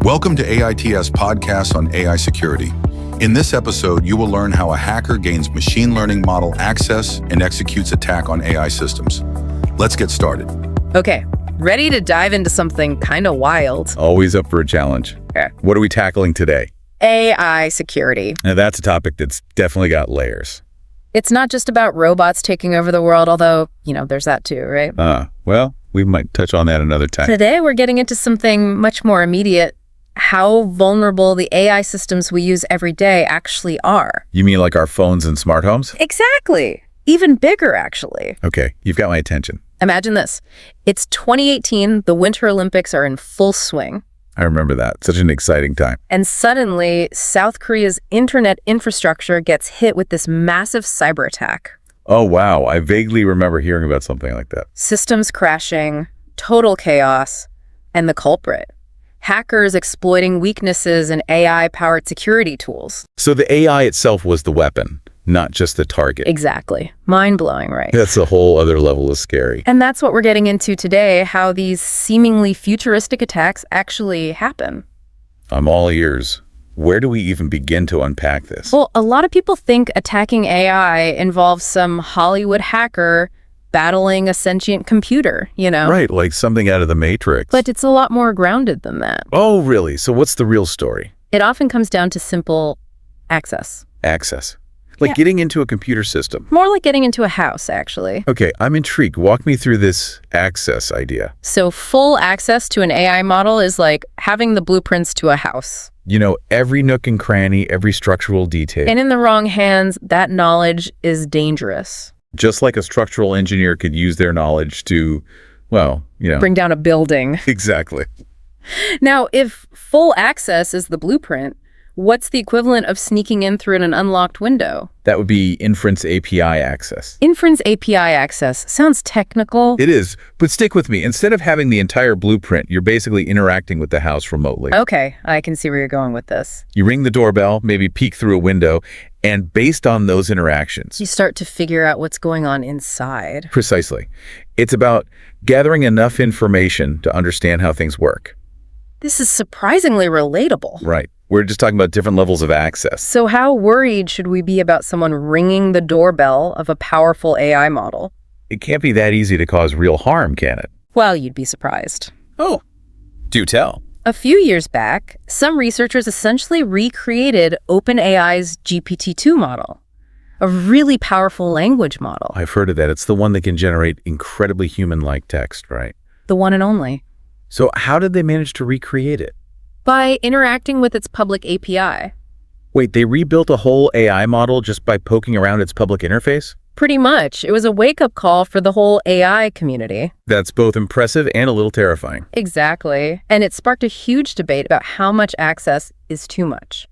Welcome to AITS Podcast on AI Security. In this episode, you will learn how a hacker gains machine learning model access and executes attack on AI systems. Let's get started. Okay, ready to dive into something kind of wild. Always up for a challenge. Okay. What are we tackling today? AI security. Now, that's a topic that's definitely got layers. It's not just about robots taking over the world, although, there's that too, right? Well, we might touch on that another time. Today, we're getting into something much more immediate, how vulnerable the AI systems we use every day actually are. You mean like our phones and smart homes? Exactly. Even bigger, actually. Okay, you've got my attention. Imagine this. It's 2018, the Winter Olympics are in full swing. I remember that. Such an exciting time. And suddenly, South Korea's internet infrastructure gets hit with this massive cyber attack. Oh, wow. I vaguely remember hearing about something like that. Systems crashing, total chaos, and the culprit. Hackers exploiting weaknesses in AI-powered security tools. So the AI itself was the weapon, not just the target. Exactly. Mind-blowing, right? That's a whole other level of scary. And that's what we're getting into today, how these seemingly futuristic attacks actually happen. I'm all ears. Where do we even begin to unpack this? Well, a lot of people think attacking AI involves some Hollywood hacker battling a sentient computer, Right, like something out of the Matrix. But it's a lot more grounded than that. Oh, really? So what's the real story? It often comes down to simple access. Access. Like getting into a computer system. More like getting into a house, actually. Okay, I'm intrigued. Walk me through this access idea. So full access to an AI model is like having the blueprints to a house. Every nook and cranny, every structural detail. And in the wrong hands, that knowledge is dangerous. Just like a structural engineer could use their knowledge to, bring down a building. Exactly. Now, if full access is the blueprint, what's the equivalent of sneaking in through an unlocked window? That would be inference API access. Inference API access sounds technical. It is, but stick with me. Instead of having the entire blueprint, you're basically interacting with the house remotely. Okay, I can see where you're going with this. You ring the doorbell, maybe peek through a window, and based on those interactions, you start to figure out what's going on inside. Precisely. It's about gathering enough information to understand how things work. This is surprisingly relatable. Right. We're just talking about different levels of access. So how worried should we be about someone ringing the doorbell of a powerful AI model? It can't be that easy to cause real harm, can it? Well, you'd be surprised. Oh, do tell. A few years back, some researchers essentially recreated OpenAI's GPT-2 model, a really powerful language model. I've heard of that. It's the one that can generate incredibly human-like text, right? The one and only. So how did they manage to recreate it? By interacting with its public API. Wait, they rebuilt a whole AI model just by poking around its public interface? Pretty much. It was a wake-up call for the whole AI community. That's both impressive and a little terrifying. Exactly. And it sparked a huge debate about how much access is too much.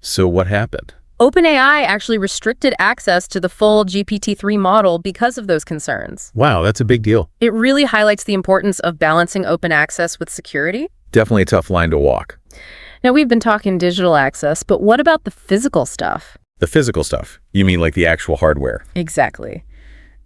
So what happened? OpenAI actually restricted access to the full GPT-3 model because of those concerns. Wow, that's a big deal. It really highlights the importance of balancing open access with security. Definitely a tough line to walk. Now, we've been talking digital access, but what about the physical stuff? The physical stuff? You mean like the actual hardware? Exactly.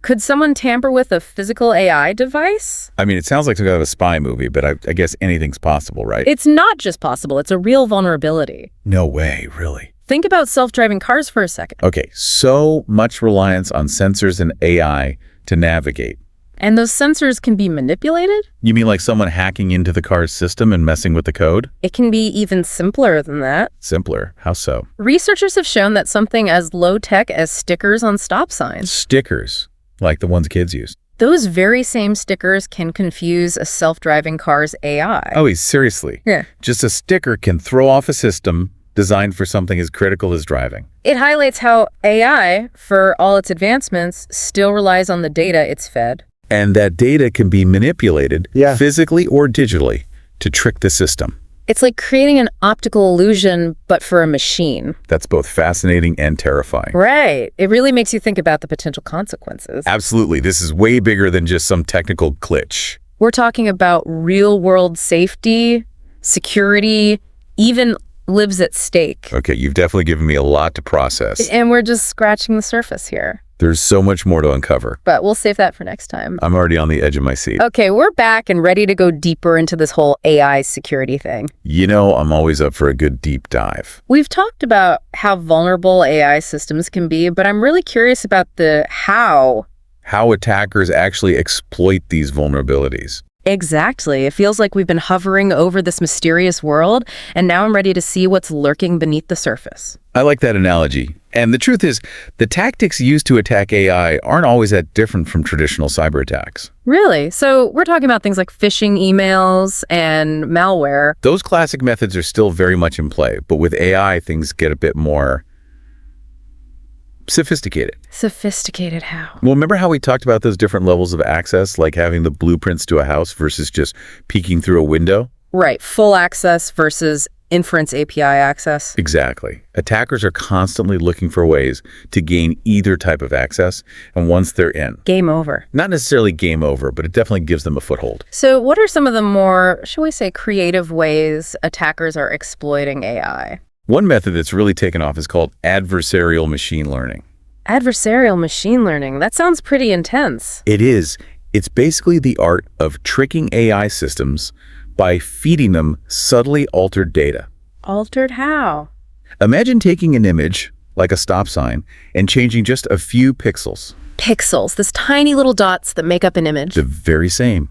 Could someone tamper with a physical AI device? I mean, it sounds like some kind of a spy movie, but I guess anything's possible, right? It's not just possible. It's a real vulnerability. No way, really. Think about self-driving cars for a second. Okay, so much reliance on sensors and AI to navigate. And those sensors can be manipulated? You mean like someone hacking into the car's system and messing with the code? It can be even simpler than that. Simpler? How so? Researchers have shown that something as low-tech as stickers on stop signs. Stickers, like the ones kids use. Those very same stickers can confuse a self-driving car's AI. Oh, seriously? Yeah. Just a sticker can throw off a system designed for something as critical as driving. It highlights how AI, for all its advancements, still relies on the data it's fed. And that data can be manipulated physically or digitally to trick the system. It's like creating an optical illusion, but for a machine. That's both fascinating and terrifying. Right. It really makes you think about the potential consequences. Absolutely. This is way bigger than just some technical glitch. We're talking about real-world safety, security, even lives at stake. Okay, you've definitely given me a lot to process. And we're just scratching the surface here. There's so much more to uncover. But we'll save that for next time. I'm already on the edge of my seat. Okay, we're back and ready to go deeper into this whole AI security thing. You know, I'm always up for a good deep dive. We've talked about how vulnerable AI systems can be, but I'm really curious about the how. How attackers actually exploit these vulnerabilities. Exactly. It feels like we've been hovering over this mysterious world, and now I'm ready to see what's lurking beneath the surface. I like that analogy. And the truth is, the tactics used to attack AI aren't always that different from traditional cyber attacks. Really? So we're talking about things like phishing emails and malware. Those classic methods are still very much in play, but with AI, things get a bit more sophisticated. Sophisticated how? Well, remember how we talked about those different levels of access, like having the blueprints to a house versus just peeking through a window? Right. Full access versus inference API access. Exactly. Attackers are constantly looking for ways to gain either type of access, and once they're in, Game over. not necessarily game over, but it definitely gives them a foothold. So what are some of the more, shall we say, creative ways attackers are exploiting AI? One method that's really taken off is called adversarial machine learning. Adversarial machine learning. That sounds pretty intense. It is. It's basically the art of tricking AI systems by feeding them subtly altered data. Altered how? Imagine taking an image, like a stop sign, and changing just a few pixels. Pixels, this tiny little dots that make up an image. The very same.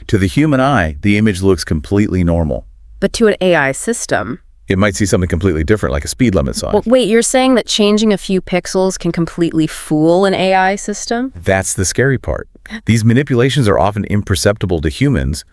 To the human eye, the image looks completely normal. But to an AI system. It might see something completely different, like a speed limit sign. Well, wait, you're saying that changing a few pixels can completely fool an AI system? That's the scary part. These manipulations are often imperceptible to humans,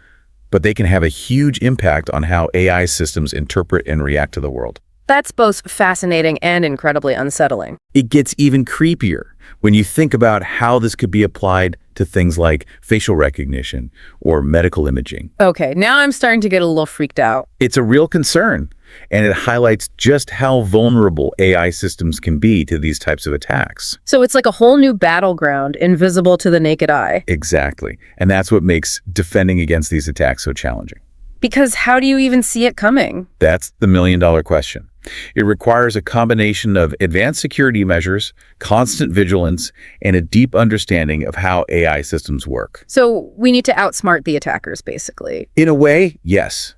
but they can have a huge impact on how AI systems interpret and react to the world. That's both fascinating and incredibly unsettling. It gets even creepier when you think about how this could be applied to things like facial recognition or medical imaging. Okay, now I'm starting to get a little freaked out. It's a real concern, and it highlights just how vulnerable AI systems can be to these types of attacks. So it's like a whole new battleground, invisible to the naked eye. Exactly. And that's what makes defending against these attacks so challenging. Because how do you even see it coming? That's the million-dollar question. It requires a combination of advanced security measures, constant vigilance, and a deep understanding of how AI systems work. So we need to outsmart the attackers, basically. In a way, yes.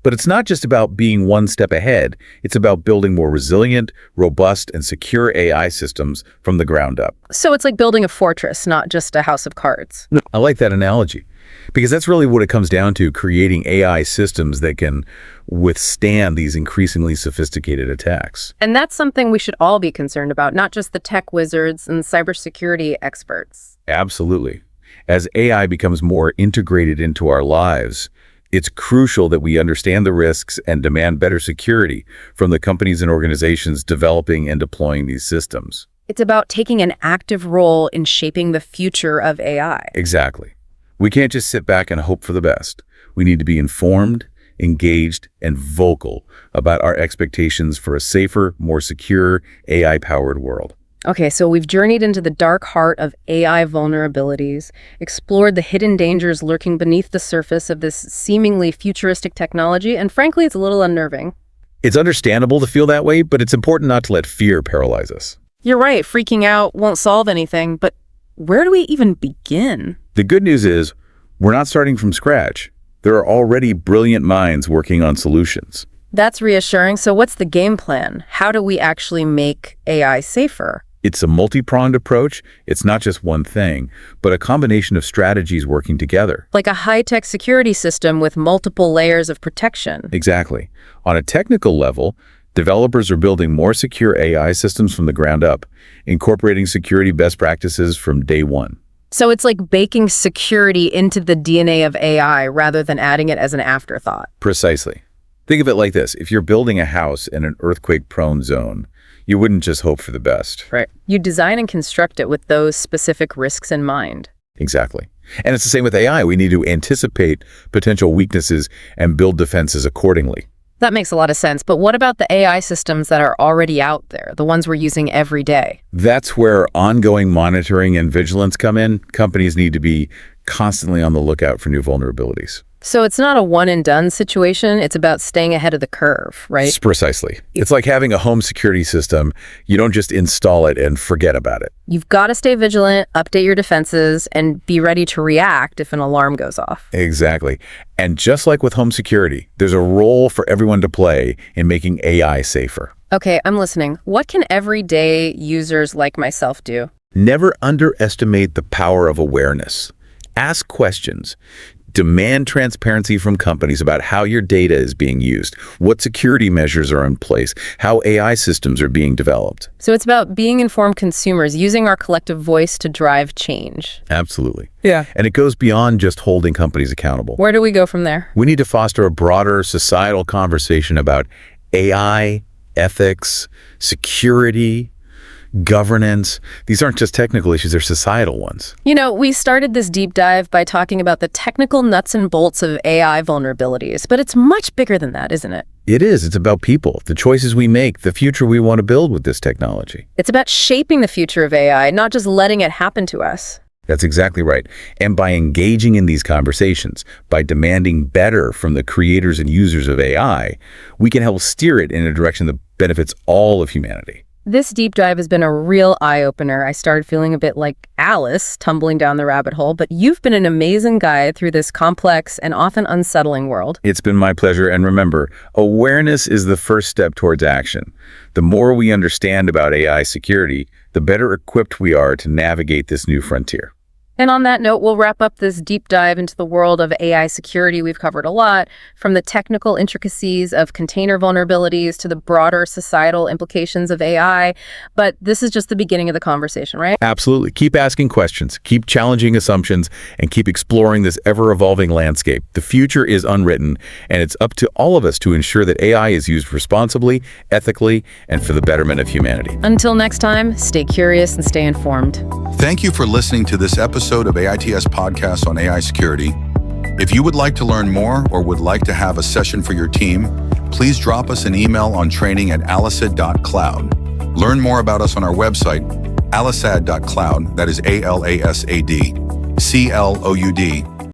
But it's not just about being one step ahead. It's about building more resilient, robust, and secure AI systems from the ground up. So it's like building a fortress, not just a house of cards. I like that analogy, because that's really what it comes down to, creating AI systems that can withstand these increasingly sophisticated attacks. And that's something we should all be concerned about, not just the tech wizards and cybersecurity experts. Absolutely. As AI becomes more integrated into our lives, it's crucial that we understand the risks and demand better security from the companies and organizations developing and deploying these systems. It's about taking an active role in shaping the future of AI. Exactly. We can't just sit back and hope for the best. We need to be informed, engaged, and vocal about our expectations for a safer, more secure, AI-powered world. Okay, so we've journeyed into the dark heart of AI vulnerabilities, explored the hidden dangers lurking beneath the surface of this seemingly futuristic technology, and frankly, it's a little unnerving. It's understandable to feel that way, but it's important not to let fear paralyze us. You're right, freaking out won't solve anything, but where do we even begin? The good news is, we're not starting from scratch. There are already brilliant minds working on solutions. That's reassuring. So what's the game plan? How do we actually make AI safer? It's a multi-pronged approach. It's not just one thing, but a combination of strategies working together. Like a high-tech security system with multiple layers of protection. Exactly. On a technical level, developers are building more secure AI systems from the ground up, incorporating security best practices from day one. So it's like baking security into the DNA of AI rather than adding it as an afterthought. Precisely. Think of it like this. If you're building a house in an earthquake-prone zone, you wouldn't just hope for the best. Right. You design and construct it with those specific risks in mind. Exactly. And it's the same with AI. We need to anticipate potential weaknesses and build defenses accordingly. That makes a lot of sense. But what about the AI systems that are already out there, the ones we're using every day? That's where ongoing monitoring and vigilance come in. Companies need to be constantly on the lookout for new vulnerabilities. So it's not a one-and-done situation. It's about staying ahead of the curve, right? Precisely. It's like having a home security system. You don't just install it and forget about it. You've got to stay vigilant, update your defenses, and be ready to react if an alarm goes off. Exactly. And just like with home security, there's a role for everyone to play in making AI safer. Okay, I'm listening. What can everyday users like myself do? Never underestimate the power of awareness. Ask questions. Demand transparency from companies about how your data is being used, what security measures are in place, how AI systems are being developed. So it's about being informed consumers, using our collective voice to drive change. Absolutely. Yeah. And it goes beyond just holding companies accountable. Where do we go from there? We need to foster a broader societal conversation about AI, ethics, security, governance. These aren't just technical issues, they're societal ones. You know, we started this deep dive by talking about the technical nuts and bolts of AI vulnerabilities, but it's much bigger than that, isn't it? It is. It's about people, the choices we make, the future we want to build with this technology. It's about shaping the future of AI, not just letting it happen to us. That's exactly right. And by engaging in these conversations, by demanding better from the creators and users of AI, we can help steer it in a direction that benefits all of humanity. This deep dive has been a real eye-opener. I started feeling a bit like Alice tumbling down the rabbit hole, but you've been an amazing guide through this complex and often unsettling world. It's been my pleasure. And remember, awareness is the first step towards action. The more we understand about AI security, the better equipped we are to navigate this new frontier. And on that note, we'll wrap up this deep dive into the world of AI security. We've covered a lot, from the technical intricacies of container vulnerabilities to the broader societal implications of AI. But this is just the beginning of the conversation, right? Absolutely. Keep asking questions, keep challenging assumptions, and keep exploring this ever-evolving landscape. The future is unwritten, and it's up to all of us to ensure that AI is used responsibly, ethically, and for the betterment of humanity. Until next time, stay curious and stay informed. Thank you for listening to this episode of AITS Podcast on AI Security. If you would like to learn more or would like to have a session for your team, please drop us an email on training@alasad.cloud. Learn more about us on our website, alasad.cloud, that is ALASAD, CLOUD.